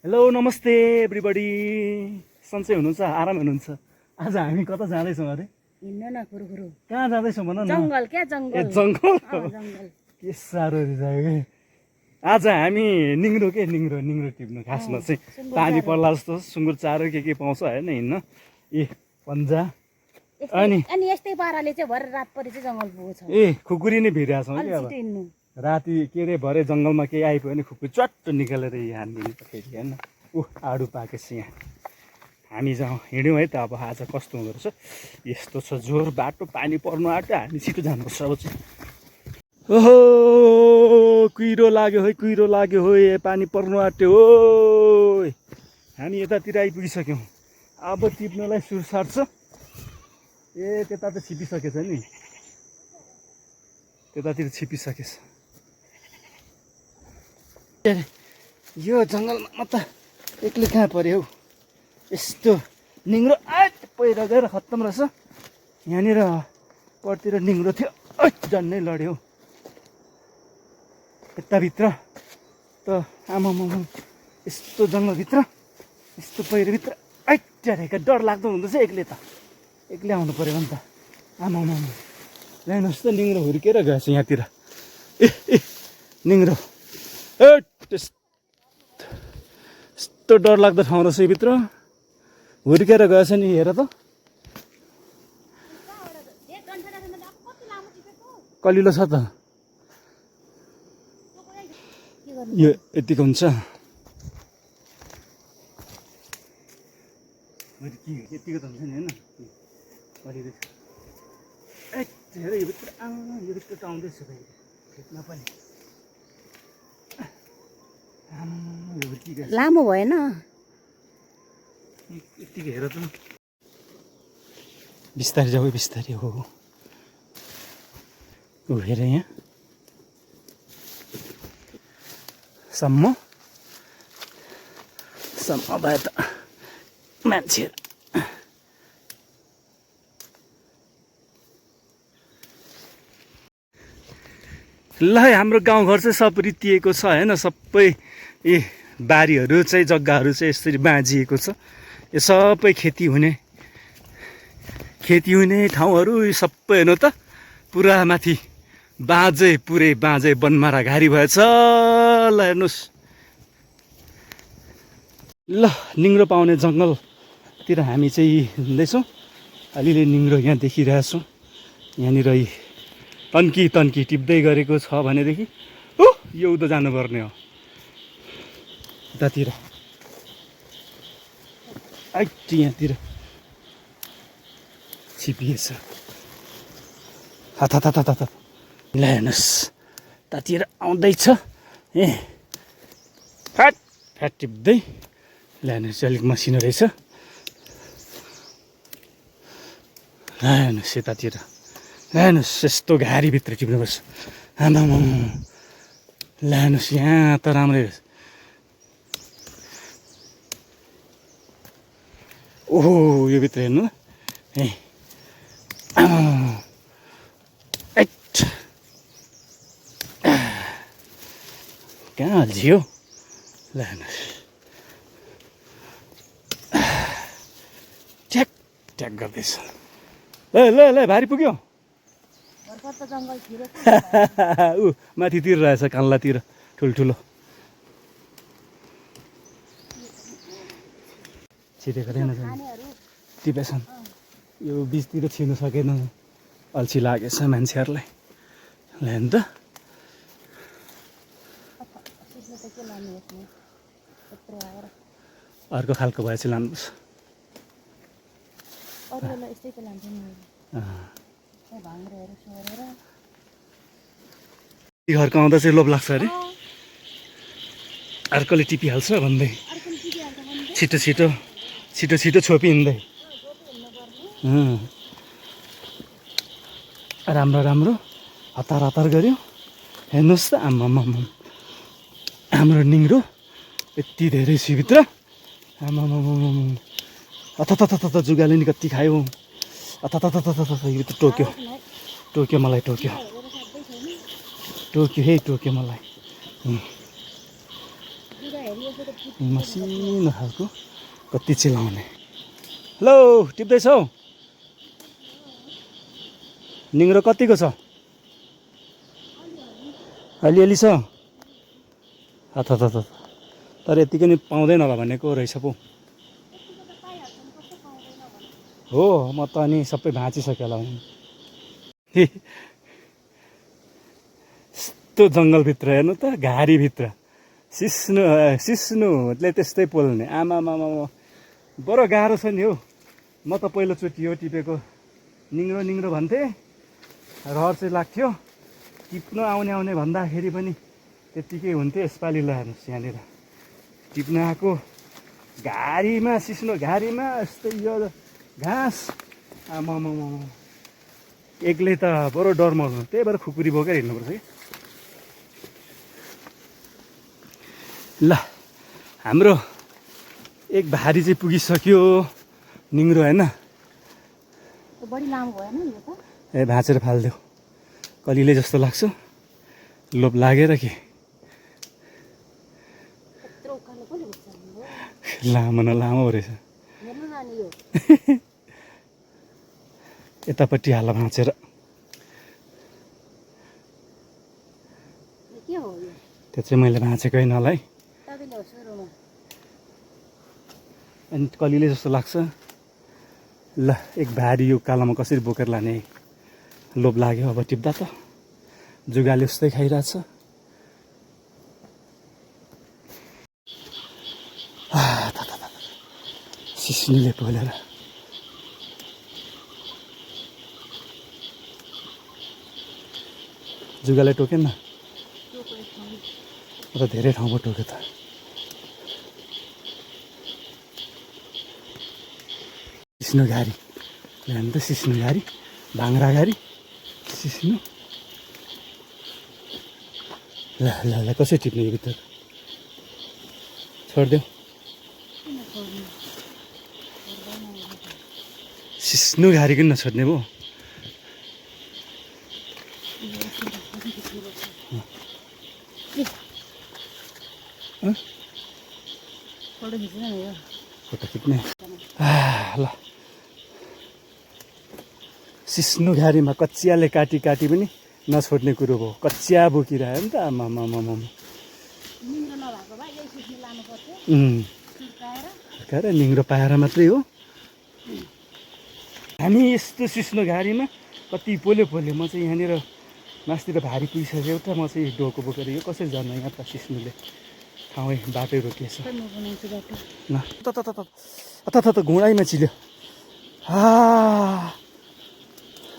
Hello नमस्ते everybody सन्चै हुनुहुन्छ आराम हुनुहुन्छ आज हामी कता जाँदैछौँ अरे हिँड्नु न खुरुखुरु कहाँ जाँदैछौँ भन न जङ्गल क्या ए जङ्गल जङ्गल जङ्गल के साह्रो रिसायो आज हामी निङ्रो टिप्नु खासमा चाहिँ पानी पर्ला जस्तो सुँगुर चारो के पाउँछ होइन हिँड्न ए पन्जा अनि अनि यस्तै पाराले चाहिँ भरे रात परे चाहिँ जङ्गल पुगेको छ ए खुकुरी नै भिडिरहेछौँ कि अब छिटो हिँड्नु राति के अरे भरे जङ्गलमा केही आइपुग्यो भने खुकुरी च्वाट्ट निकालेर यहाँ हानिदिनु फेरि होइन आडु पाकेछ यहाँ हामी जाउँ हिँड्यौँ है त अब आज कस्तो हुँदो रहेछ यस्तो छ जोर बाटो पानी पर्नु आँट्यो हामी छिटो जानुपर्छ अब चाहिँ ओहो कुहिरो लाग्यो हो ए पानी पर्नु आँट्यो हो हामी यतातिर आइपुगिसक्यौँ अब टिप्नलाई सुर सार्छ ए त्यता त छिपिसकेछ नि त्यतातिर छिपिसकेछ यो जङ्गलमा म त एक्लै कहाँ पऱ्यो हौ यस्तो निङ्रो पहिरो गएर खत्तम रहेछ यहाँनिर परतिर निङ्रो थियो झन्नै लड्यो यताभित्र त आमामा यस्तो जङ्गलभित्र यस्तो पहिरोभित्र ढेका डर लाग्दो हुँदैछ एक्लै आउनु पऱ्यो भने त आमामा ल्याउनुहोस् त निङ्रो हुर्केर गएछ यहाँतिर ए निङ्रो यस्तो डर लाग्दो ठाउँ रहेछ भित्र हुर्केर गएछ नि हेर त कलिलो छ त यो यतिको हुन्छ यतिको त हुन्छ नि होइन कलिलो हेर यो भित्र त आउँदैछ खेतमा पनि लामो भएन यतिको हेर त बिस्तारै जाऊ बिस्तारै हो हेर यहाँ सम्म भए त मान्छे ल हाम्रो गाउँघर चाहिँ सब रितिएको छ होइन सबै बारीहरू चाहिँ जग्गाहरू चाहिँ यसरी बाँझिएको छ यो सबै खेती हुने ठाउँहरू सबै हेर्नु त पुरा माथि पुरै बाँझे बनमारा घारी भएछ ल हेर्नुहोस् ल निङ्रो पाउने जङ्गलतिर हामी चाहिँ हिँड्दैछौँ अलिअलि निङ्रो यहाँ देखिरहेछौँ यहाँनिर तन्की टिप्दै गरेको छ भनेदेखि यो उदो जानुपर्ने हो यतातिर यहाँतिर छिपिएछ हात ल हेर्नुहोस् यतातिर आउँदैछ ए फ्याट टिप्दै ल हेर्नुहोस् अलिक मसिनो रहेछ ल हेर्नुहोस् यतातिर हेर्नुहोस् यस्तो घारीभित्र टिप्नुपर्छ आमामा ल हेर्नुहोस् यहाँ त राम्रै रहेछ ओहो यो भित्र हेर्नु ए कहाँ हल्झियो ल हेर्नुहोस् ट्याक गर्दैछ ल भारी पुग्यो माथितिर रहेछ कान्लातिर ठुल्ठुलो छिटेको थिएन टिपेछन् यो बिचतिर छिर्नु सकेन अल्छी लागेछ मान्छेहरूलाई हेर्नु त अर्को खालको भए चाहिँ लानुपर्छ घरको आउँदा चाहिँ लोभ लाग्छ अरे अर्कोले टिपिहाल्छ भन्दै छिटो छोपी हिँड्दै राम्रो हतार गऱ्यो हेर्नुहोस् त आम्मामा हाम्रो निङ्रो यति धेरै भित्र आम्मामा अथ जुगाले नि कति खायो अथ यो त टोक्यो मलाई टोक्यो मलाई मसिनो खालको कति चिलाउने। हेलो टिप्दैछौ? निङ्रो कतिको छ? अलिअलि छ। हत तर यतिकै नि पाउँदैन होला भनेको रहेछ पो। हो म त अनि सबै भाँचिसक्यो होला। यस्तो जङ्गलभित्र हेर्नु त, घारीभित्र सिस्नुले त्यस्तै पोल्ने। आमामामा बडो गाह्रो छ नि हौ। म त पहिलोचोटि यो टिपेको। निङ्रो भन्थे, रहर चाहिँ लाग्थ्यो। टिप्न आउने भन्दाखेरि पनि त्यत्तिकै हुन्थ्यो। यसपालि ल हेर्नुहोस् यहाँनिर टिप्न आएको घारीमा, सिस्नो घारीमा यस्तै यो घाँस। आमामामा एक्लै त बडो डर मर्नु, त्यही भएर खुकुरी बोकेर हिँड्नुपर्छ कि। ल हाम्रो एक भारी चाहिँ पुगिसक्यो निङ्रो होइन। बढी लामो भएन यो त? ए भाँचेर फालिदेऊ, कलिले जस्तो लाग्छ। लोभ लागेर के? यत्रो उकालो कसले बुझ्छ हाम्रो? लामो न लामो रहेछ। हेर्नु न नि यो। यतापट्टि हाल भाँचेर। के हो यो? त्यो चाहिँ मैले भाँचेको होइन होला है। तपाईँले हो सुरुमा। अनि कलिले जस्तो लाग्छ। ल एक भारी यो कालोमा कसरी बोकेर लाने? लोभ लाग्यो अब टिप्दा त। जुगाले उस्तै खाइरहेछ। सिस्नुले पोलेर जुगाले टोकेन न? र धेरै ठाउँमा टोक्यो त। सिस्नु घारी हेर्नु त, सिस्नु घारी, भाङ्रा घारी, सिस्नु। ल कसरी टिप्ने यो भित्र? छोडिदेऊ। सिस्नु घारी किन नछोड्ने भो? फोटो खिच्ने। ल सिस्नु घारीमा कचियाले काटी पनि नछोड्ने कुरो भयो। कचिया बोकिरह्यो नि त। आमामामा निङ्रो नभएको भए यही सिस्नु लानु पर्थ्यो। फर्काएर निङ्रो पाएर मात्रै हो। हामी यस्तो सिस्नो घारीमा कति पोल्यो। म चाहिँ यहाँनिर मास्तिर भारी पुगिसक्यो एउटा। म चाहिँ डोको बोकेर यो कसरी जानु? यहाँ त सिस्नुले ठाउँै बाटै रोकिएछ। ल त घुँडाइमा चिल्यो।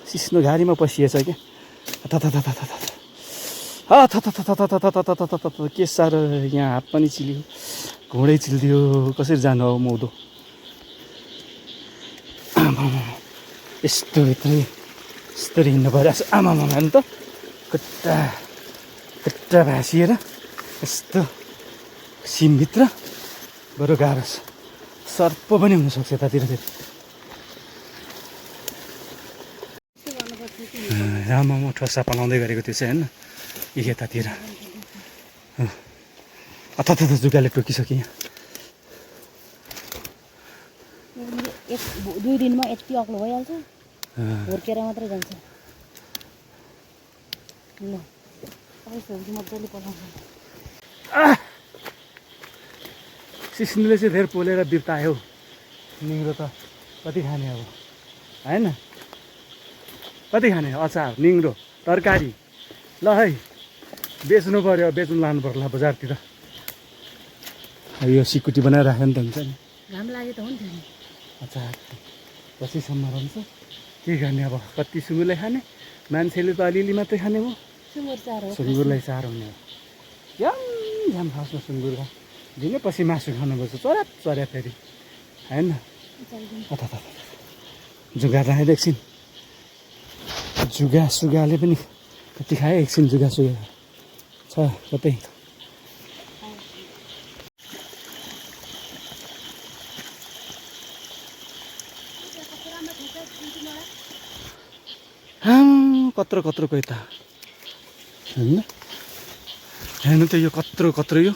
सिस्नो घारीमा पसिएछ क्या। के साह्रो यहाँ हात पनि चिल्यो, घुँडै चिल्दियो। कसरी जानु अब मौदो? यस्तो भित्रै यस्तरी हिँड्नु परिरहेछ। आमामा हेर्नु त, कट्टा भाँसिएर यस्तो सिमभित्र बरु गाह्रो छ। सर्प पनि हुनसक्छ यतातिर। आमामा ठोसा पलाउँदै गरेको त्यो चाहिँ होइन यतातिर। जुगाले टोकिसक्यो यहाँ। दुई दिनमा यति अग्लो भइहाल्छ। हुर्केर मात्रै जान्छ। ल सब्जी मजाले पकाउँछ। सिस्नुले चाहिँ धेरै पोलेर बिर्तायो। निङ्रो त कति खाने अब होइन? कति खाने? अचार, निङ्रो, तरकारी। ल है बेच्नु पऱ्यो, बेच्नु लानु पर्ला बजारतिर। अब यो सिकुटी बनाएर राख्यो नि त हुन्छ नि। घाम लाग्यो त हुन्थ्यो नि। अचार पछिसम्म रहन्छ। के गर्ने अब? कति सुँगुरले खाने? मान्छेले त अलिअलि मात्रै खाने हो। सुँगुरलाई चार हुने हो। झ्याम खाँच्नु सुँगुर दिने पछि मासु खानुपर्छ। चर्या फेरि होइन? जुगा राखेर एकछिन सुगाले पनि कति खायो। एकछिन जुगा छ कतै। कत्रो कोही त होइन? हेर्नु त यो कत्रो यो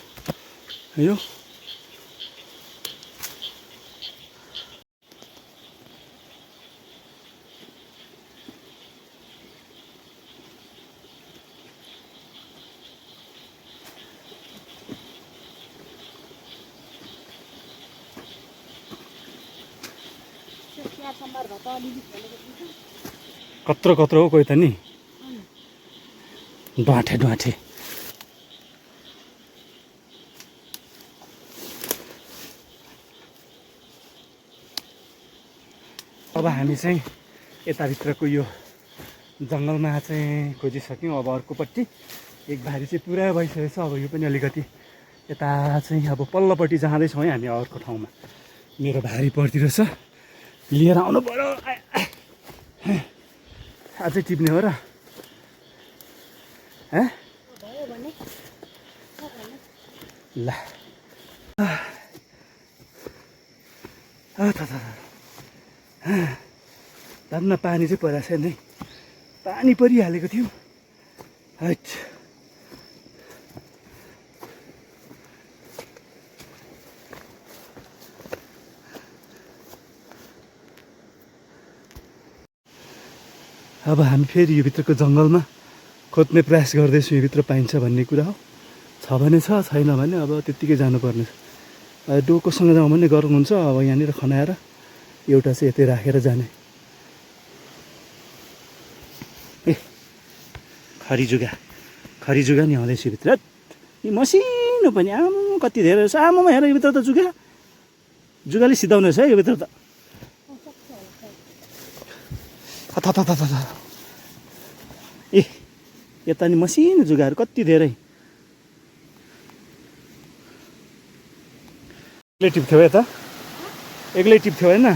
सोमबार सोमबार भयो त अलिअलि खोलेको छु कत्रो कत्रो हो कोही त नि ढुवाठे ढुवाठे अब हामी चाहिँ यताभित्रको यो जङ्गलमा चाहिँ खोजिसक्यौँ अब अर्कोपट्टि एक भारी चाहिँ पुरा भइसकेको छ अब यो पनि अलिकति यता चाहिँ अब पल्लोपट्टि जाँदैछौँ है हामी अर्को ठाउँमा मेरो भारी पर्तिर छ लिएर आउनु पर्यो अझै टिप्ने हो र भयो भने ल धन्न पानी चाहिँ परेको छैन है पानी परिहालेको थियो हैट अब हामी फेरि यो भित्रको जङ्गलमा खोज्ने प्रयास गर्दैछौँ यो भित्र पाइन्छ भन्ने कुरा हो छ भने छ छैन भने अब त्यत्तिकै जानुपर्ने छ डोकोसँग जाउँ भने गरौँ हुन्छ अब यहाँनिर खनाएर एउटा चाहिँ यतै राखेर जाने ए खरीजुगा नि आउँदैछ भित्र यी मसिनो पनि आमा कति धेरै रहेछ आमामा हेर यो भित्र त जुगाले सिधाउने रहेछ है यो भित्र त ए यता नि मसिनो जुगाहरू कति धेरै एक्लै टिप्थ्यो यता एक्लै टिप्थ्यो होइन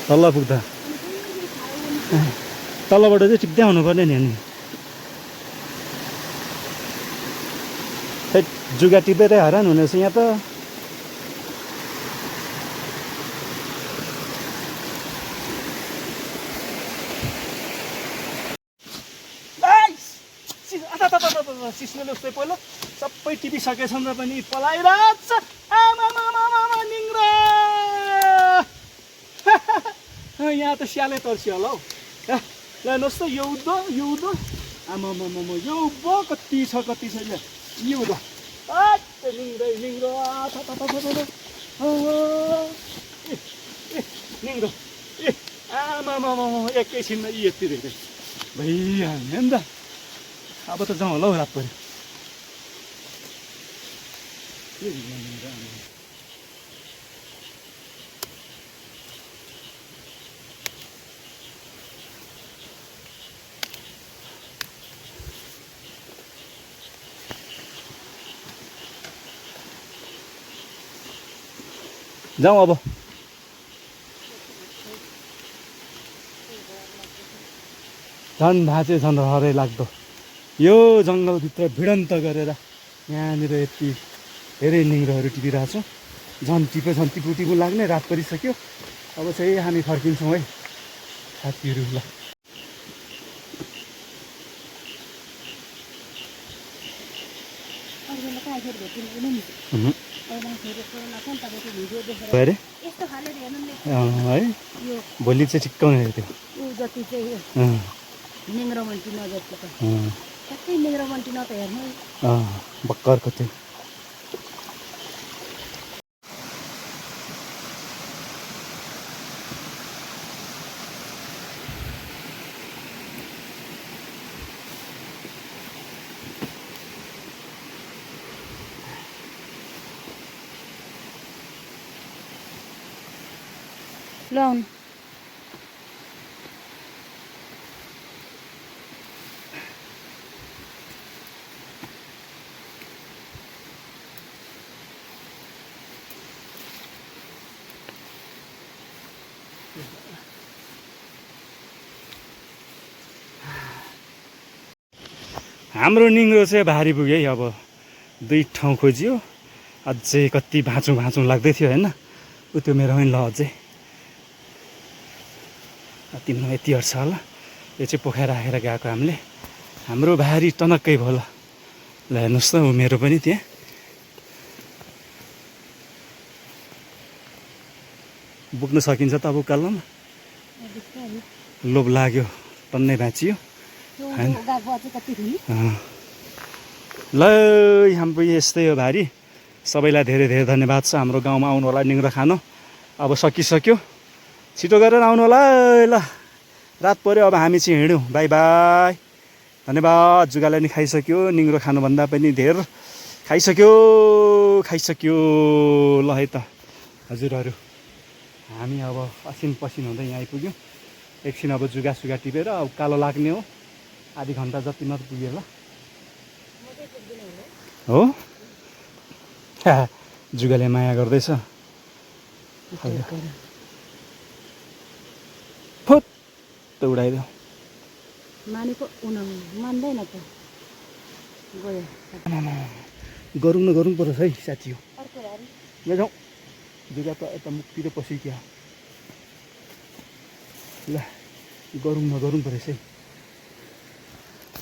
तल पुग्दा तलबाट चाहिँ टिप्दै आउनुपर्ने नि अनि जुगा टिपेरै हैरान हुनेछ यहाँ त सिस्नोले उस्तै पहिलो सबै टिपिसकेछन् र पनि पलाइरहेछ आमामामामा निङ्ग्रो यहाँ त स्याले तर्सियो होला हौ ल हेर्नुहोस् त यो उद्धो आमामामा यो उभो कति छ यो उद्धो निङ्ग्रो निङ्ग्रो ए आमामामा एकैछिनमा यति धेरै भइहाल्यो नि त अब त जाउँ होला हौ रात पऱ्यो जाउँ अब झन् भाँचे झन् हरै लाग्दो यो जङ्गलभित्र भिडन्त गरेर यहाँनिर यति धेरै निङ्ग्रोहरू टिपिरहेको छौँ झन् टिपु लाग्ने रात परिसक्यो अब चाहिँ हामी फर्किन्छौँ है साथीहरू ल है भोलि चाहिँ ठिक्काउने थियो निङ्ग्रो मन्टी नजरको त कतै निङ्ग्रो मन्टी न त हेर्नु भर्खरको थियो ल आउनु हाम्रो निङ्ग्रो चाहिँ भारी पुग्यो है अब 2 ठाउँ खोजियो अझै कति भाँचौँ लाग्दै थियो होइन उ त्यो मेरो होइन ल अझै तिम्रो यति हट्छ होला यो चाहिँ पोखरा राखेर गएको हामीले हाम्रो भारी टनक्कै भयो ल हेर्नुहोस् त ऊ मेरो पनि त्यहाँ बोक्न सकिन्छ त अब उकालोमा लोभ लाग्यो टन्नै भाँचियो ल हाम्रो यस्तै हो भारी सबैलाई धेरै धेरै धन्यवाद छ हाम्रो गाउँमा आउनु होला निङ्ग्रो खानु। अब सकिसक्यो, छिटो गरेर आउनु होला ल। रात पऱ्यो, अब हामी चाहिँ हिँड्यौँ। बाई बाई, धन्यवाद। जुगाले नि खाइसक्यो, निङ्ग्रो खानुभन्दा पनि धेर खाइसक्यो ल है त हजुरहरू। हामी अब असिन पसिन हुँदै यहाँ आइपुग्यौँ। एकछिन अब जुगा सुगा टिपेर अब कालो लाग्ने हो, आधी घन्टा जति मात्र पुग्यो ल। हो जुगाले माया गर्दैछ। फुत्त उडाइदियो। मानेको मान्दैन त गयो। गरौँ न गरौँ पर्छ है साथी हो। अर्को हारी यहाँ जाउँ, जुगा त यता मुखतिर पसिक्यो। ल गरौँ न गरौँ परेछ है।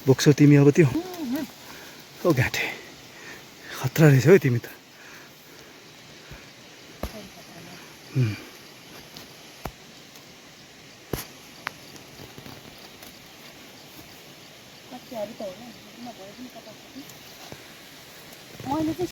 बोक्छौ तिमी अब त्यो? ओ घाँटे खतरा रहेछ हौ तिमी त। कति हारी त होइन, नभए पनि कता मैले चाहिँ